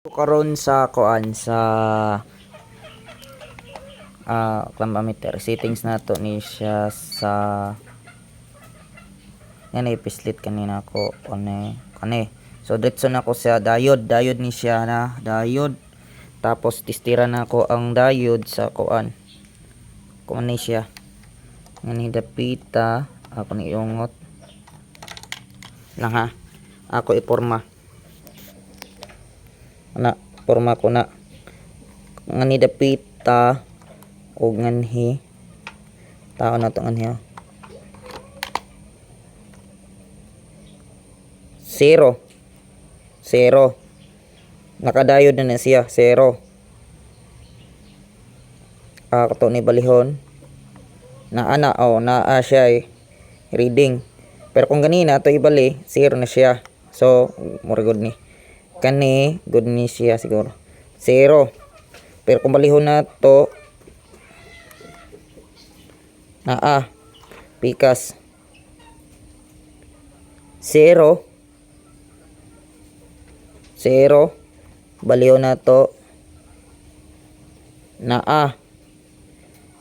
Karon sa kuan sa thermometer settings nato ni siya sa yan ay pislit kanina ko kani. So diretso na ko sa diode ni siya na diode, tapos testira na ko ang diode sa kuan ni siya ngani dapita ako ni iungot lang ha, ako iporma na porma ko na ngani dapita og nganhi tao na to nganhi zero nakadayod na siya 0. Kato ni balihon na siya reading, pero kung ganina to ibali 0 na siya, so more good ni kani good ni siya siguro 0. Pero kung balihon na to pikas 0 balihon na to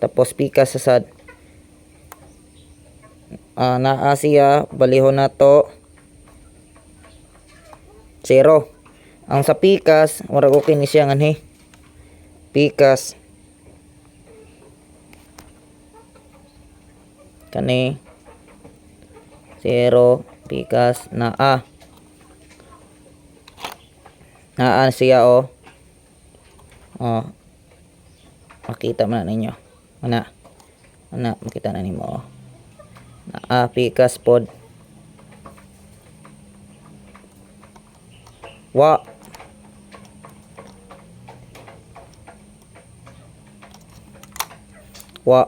tapos pikas sa sad siya balihon na to 0. Ang sa pikas murag okay ni siya nganhi pikas kani 0 pikas siya makita man ninyo ana makita na nimo pikas pod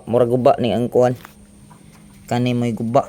murag guba ni ang kuan kani may guba